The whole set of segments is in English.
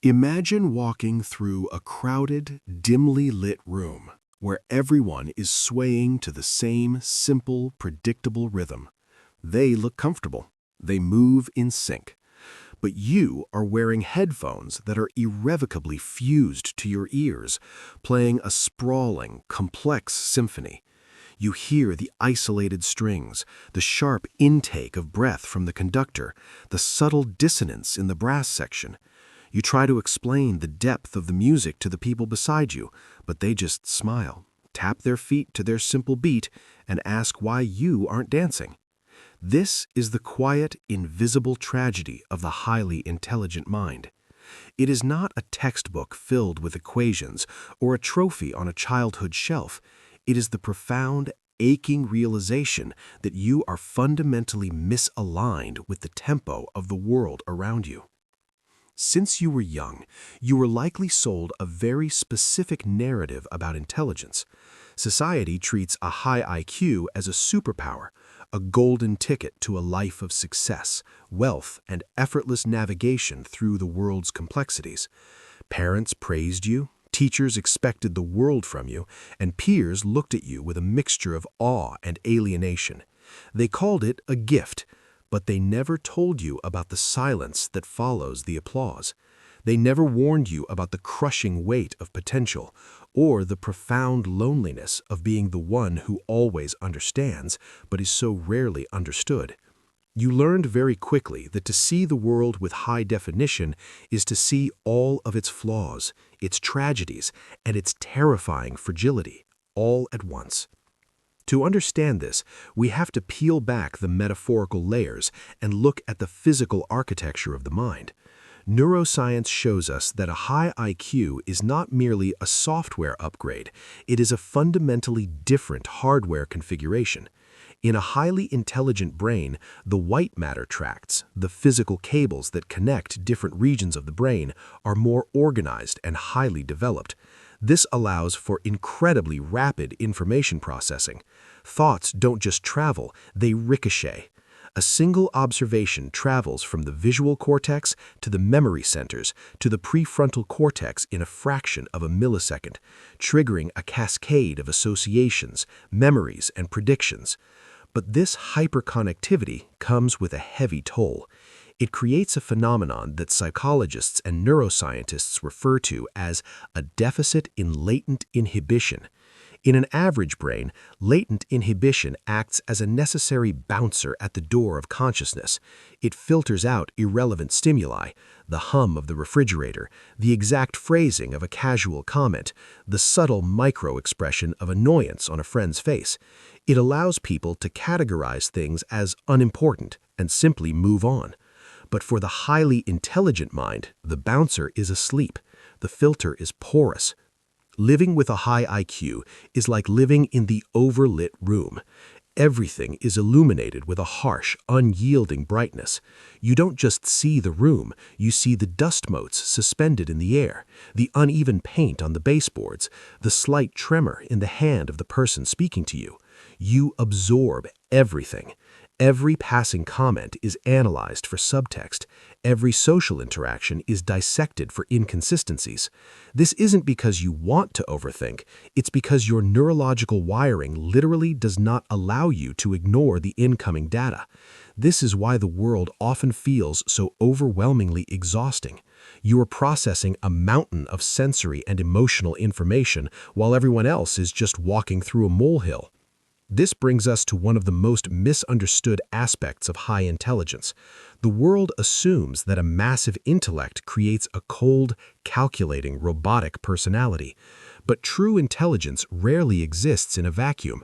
Imagine walking through a crowded, dimly lit room where everyone is swaying to the same simple, predictable rhythm. They look comfortable. They move in sync. But you are wearing headphones that are irrevocably fused to your ears, playing a sprawling, complex symphony. You hear the isolated strings, the sharp intake of breath from the conductor, the subtle dissonance in the brass section. You try to explain the depth of the music to the people beside you, but they just smile, tap their feet to their simple beat, and ask why you aren't dancing. This is the quiet, invisible tragedy of the highly intelligent mind. It is not a textbook filled with equations or a trophy on a childhood shelf. It is the profound, aching realization that you are fundamentally misaligned with the tempo of the world around you. Since you were young, you were likely sold a very specific narrative about intelligence. Society treats a high IQ as a superpower, a golden ticket to a life of success, wealth, and effortless navigation through the world's complexities. Parents praised you, teachers expected the world from you, and peers looked at you with a mixture of awe and alienation. They called it a gift, but they never told you about the silence that follows the applause. They never warned you about the crushing weight of potential or the profound loneliness of being the one who always understands but is so rarely understood. You learned very quickly that to see the world with high definition is to see all of its flaws, its tragedies, and its terrifying fragility, all at once. To understand this, we have to peel back the metaphorical layers and look at the physical architecture of the mind. Neuroscience shows us that a high IQ is not merely a software upgrade, it is a fundamentally different hardware configuration. In a highly intelligent brain, the white matter tracts, the physical cables that connect different regions of the brain, are more organized and highly developed. This allows for incredibly rapid information processing. Thoughts don't just travel, they ricochet. A single observation travels from the visual cortex to the memory centers to the prefrontal cortex in a fraction of a millisecond, triggering a cascade of associations, memories, and predictions. But this hyperconnectivity comes with a heavy toll. It creates a phenomenon that psychologists and neuroscientists refer to as a deficit in latent inhibition. In an average brain, latent inhibition acts as a necessary bouncer at the door of consciousness. It filters out irrelevant stimuli, the hum of the refrigerator, the exact phrasing of a casual comment, the subtle micro-expression of annoyance on a friend's face. It allows people to categorize things as unimportant and simply move on. But for the highly intelligent mind, the bouncer is asleep. The filter is porous. Living with a high IQ is like living in the overlit room. Everything is illuminated with a harsh, unyielding brightness. You don't just see the room, you see the dust motes suspended in the air, the uneven paint on the baseboards, the slight tremor in the hand of the person speaking to you. You absorb everything. Every passing comment is analyzed for subtext. Every social interaction is dissected for inconsistencies. This isn't because you want to overthink, it's because your neurological wiring literally does not allow you to ignore the incoming data. This is why the world often feels so overwhelmingly exhausting. You are processing a mountain of sensory and emotional information while everyone else is just walking through a molehill. This brings us to one of the most misunderstood aspects of high intelligence. The world assumes that a massive intellect creates a cold, calculating, robotic personality. But true intelligence rarely exists in a vacuum.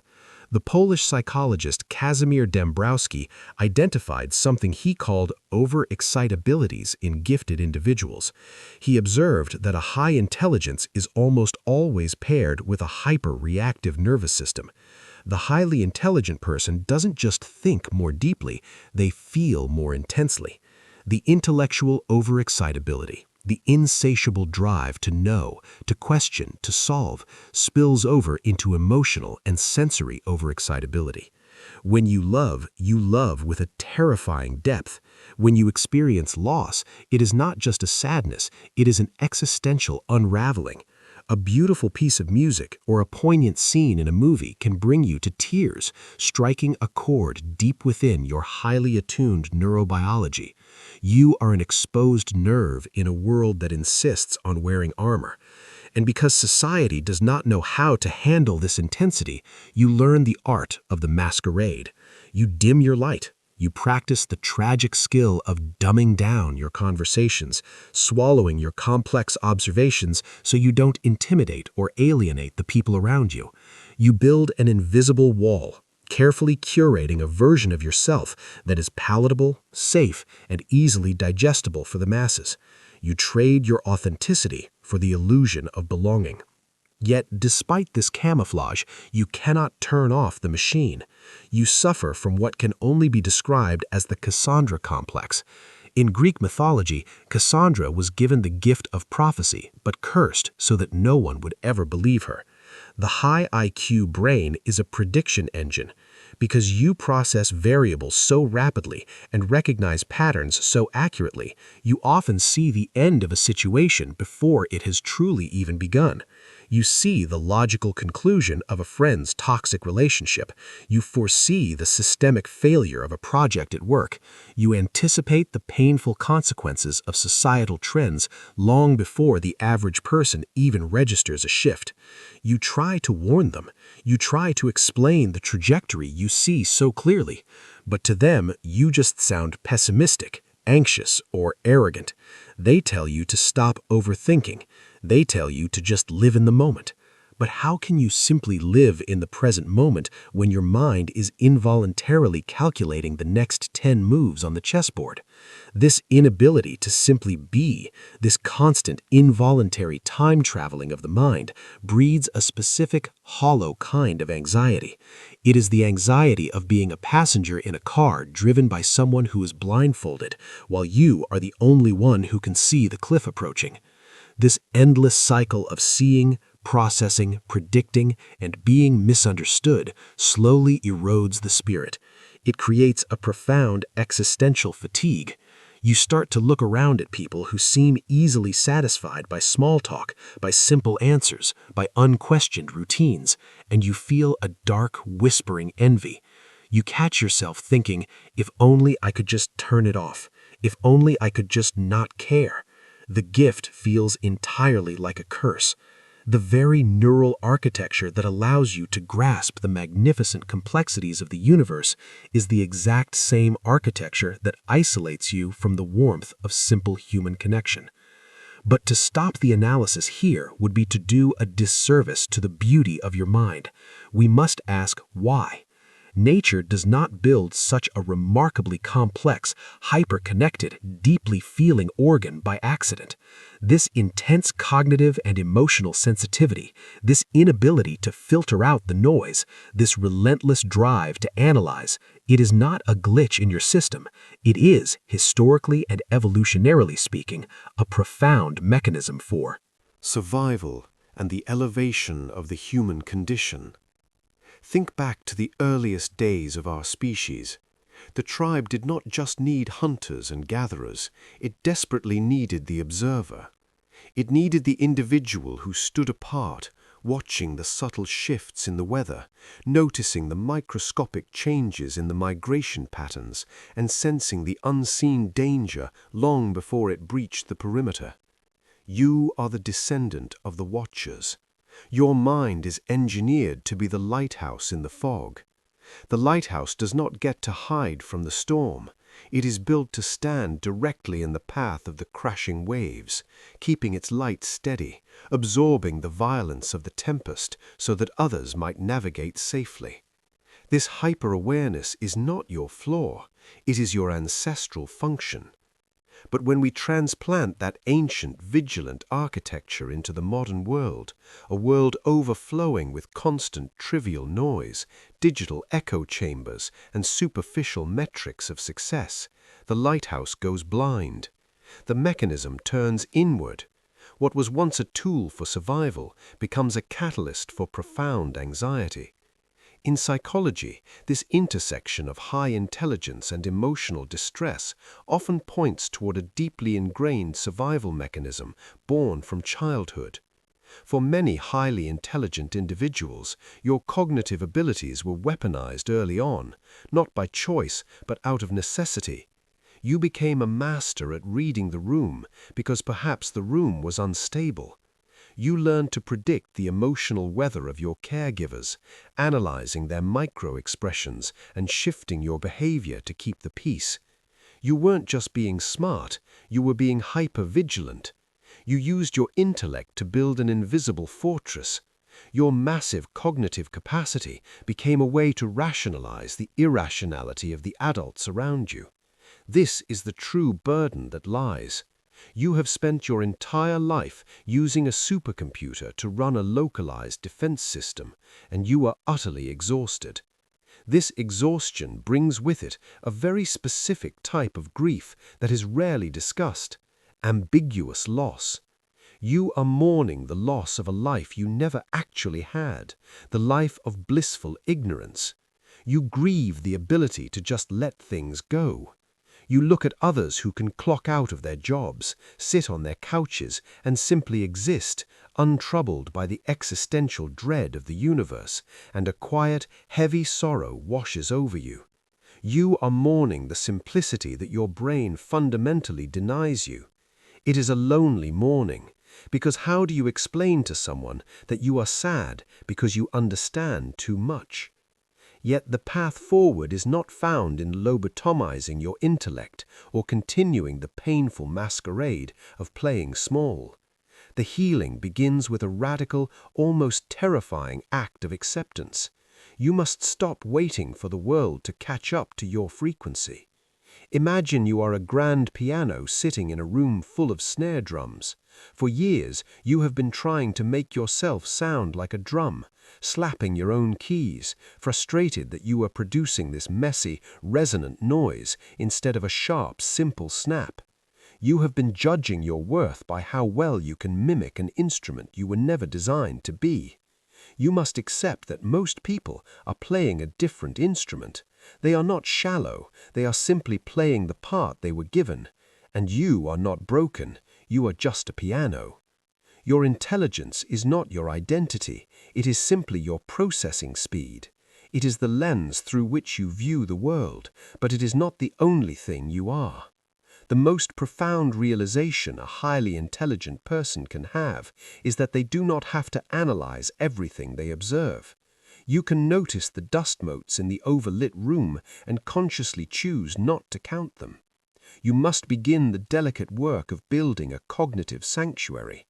The Polish psychologist Kazimierz Dąbrowski identified something he called overexcitabilities in gifted individuals. He observed that a high intelligence is almost always paired with a hyper-reactive nervous system. The highly intelligent person doesn't just think more deeply, they feel more intensely. The intellectual overexcitability, the insatiable drive to know, to question, to solve, spills over into emotional and sensory overexcitability. When you love with a terrifying depth. When you experience loss, it is not just a sadness, it is an existential unraveling. A beautiful piece of music or a poignant scene in a movie can bring you to tears, striking a chord deep within your highly attuned neurobiology. You are an exposed nerve in a world that insists on wearing armor. And because society does not know how to handle this intensity, you learn the art of the masquerade. You dim your light. You practice the tragic skill of dumbing down your conversations, swallowing your complex observations so you don't intimidate or alienate the people around you. You build an invisible wall, carefully curating a version of yourself that is palatable, safe, and easily digestible for the masses. You trade your authenticity for the illusion of belonging. Yet, despite this camouflage, you cannot turn off the machine. You suffer from what can only be described as the Cassandra Complex. In Greek mythology, Cassandra was given the gift of prophecy, but cursed so that no one would ever believe her. The high IQ brain is a prediction engine. Because you process variables so rapidly and recognize patterns so accurately, you often see the end of a situation before it has truly even begun. You see the logical conclusion of a friend's toxic relationship. You foresee the systemic failure of a project at work. You anticipate the painful consequences of societal trends long before the average person even registers a shift. You try to warn them. You try to explain the trajectory you see so clearly. But to them, you just sound pessimistic, anxious, or arrogant. They tell you to stop overthinking. They tell you to just live in the moment. But how can you simply live in the present moment when your mind is involuntarily calculating the next 10 moves on the chessboard? This inability to simply be, this constant involuntary time traveling of the mind, breeds a specific, hollow kind of anxiety. It is the anxiety of being a passenger in a car driven by someone who is blindfolded, while you are the only one who can see the cliff approaching. This endless cycle of seeing, processing, predicting, and being misunderstood slowly erodes the spirit. It creates a profound existential fatigue. You start to look around at people who seem easily satisfied by small talk, by simple answers, by unquestioned routines, and you feel a dark, whispering envy. You catch yourself thinking, if only I could just turn it off, if only I could just not care. The gift feels entirely like a curse. The very neural architecture that allows you to grasp the magnificent complexities of the universe is the exact same architecture that isolates you from the warmth of simple human connection. But to stop the analysis here would be to do a disservice to the beauty of your mind. We must ask why. Nature does not build such a remarkably complex, hyper-connected, deeply feeling organ by accident. This intense cognitive and emotional sensitivity, this inability to filter out the noise, this relentless drive to analyze, it is not a glitch in your system. It is, historically and evolutionarily speaking, a profound mechanism for survival and the elevation of the human condition. Think back to the earliest days of our species. The tribe did not just need hunters and gatherers, it desperately needed the observer. It needed the individual who stood apart, watching the subtle shifts in the weather, noticing the microscopic changes in the migration patterns, and sensing the unseen danger long before it breached the perimeter. You are the descendant of the Watchers. Your mind is engineered to be the lighthouse in the fog. The lighthouse does not get to hide from the storm. It is built to stand directly in the path of the crashing waves, keeping its light steady, absorbing the violence of the tempest so that others might navigate safely. This hyper-awareness is not your flaw, it is your ancestral function. But when we transplant that ancient, vigilant architecture into the modern world, a world overflowing with constant trivial noise, digital echo chambers, and superficial metrics of success, the lighthouse goes blind. The mechanism turns inward. What was once a tool for survival becomes a catalyst for profound anxiety. In psychology, this intersection of high intelligence and emotional distress often points toward a deeply ingrained survival mechanism born from childhood. For many highly intelligent individuals, your cognitive abilities were weaponized early on, not by choice, but out of necessity. You became a master at reading the room because perhaps the room was unstable. You learned to predict the emotional weather of your caregivers, analyzing their micro-expressions and shifting your behavior to keep the peace. You weren't just being smart, you were being hyper-vigilant. You used your intellect to build an invisible fortress. Your massive cognitive capacity became a way to rationalize the irrationality of the adults around you. This is the true burden that lies. You have spent your entire life using a supercomputer to run a localized defense system, and you are utterly exhausted. This exhaustion brings with it a very specific type of grief that is rarely discussed: ambiguous loss. You are mourning the loss of a life you never actually had, the life of blissful ignorance. You grieve the ability to just let things go. You look at others who can clock out of their jobs, sit on their couches, and simply exist, untroubled by the existential dread of the universe, and a quiet, heavy sorrow washes over you. You are mourning the simplicity that your brain fundamentally denies you. It is a lonely mourning, because how do you explain to someone that you are sad because you understand too much? Yet the path forward is not found in lobotomizing your intellect or continuing the painful masquerade of playing small. The healing begins with a radical, almost terrifying act of acceptance. You must stop waiting for the world to catch up to your frequency. Imagine you are a grand piano sitting in a room full of snare drums. For years, you have been trying to make yourself sound like a drum, slapping your own keys, frustrated that you are producing this messy, resonant noise instead of a sharp, simple snap. You have been judging your worth by how well you can mimic an instrument you were never designed to be. You must accept that most people are playing a different instrument. They are not shallow, they are simply playing the part they were given. And you are not broken, you are just a piano. Your intelligence is not your identity, it is simply your processing speed. It is the lens through which you view the world, but it is not the only thing you are. The most profound realization a highly intelligent person can have is that they do not have to analyze everything they observe. You can notice the dust motes in the overlit room and consciously choose not to count them. You must begin the delicate work of building a cognitive sanctuary.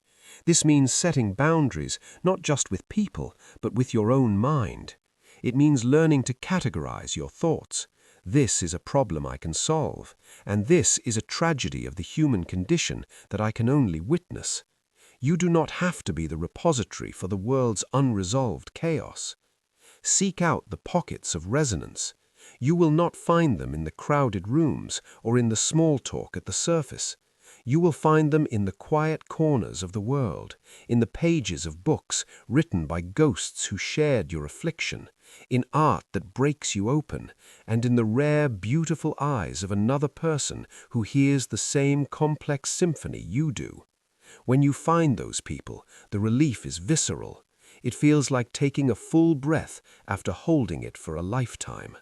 This means setting boundaries not just with people, but with your own mind. It means learning to categorize your thoughts. This is a problem I can solve, and this is a tragedy of the human condition that I can only witness. You do not have to be the repository for the world's unresolved chaos. Seek out the pockets of resonance. You will not find them in the crowded rooms or in the small talk at the surface. You will find them in the quiet corners of the world, in the pages of books written by ghosts who shared your affliction, in art that breaks you open, and in the rare, beautiful eyes of another person who hears the same complex symphony you do. When you find those people, the relief is visceral. It feels like taking a full breath after holding it for a lifetime.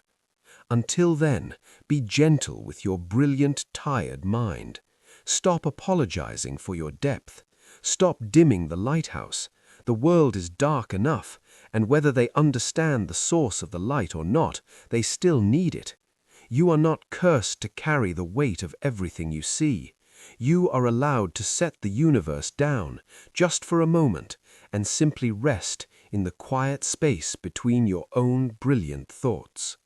Until then, be gentle with your brilliant, tired mind. Stop apologizing for your depth. Stop dimming the lighthouse. The world is dark enough, and whether they understand the source of the light or not, they still need it. You are not cursed to carry the weight of everything you see. You are allowed to set the universe down, just for a moment, and simply rest in the quiet space between your own brilliant thoughts.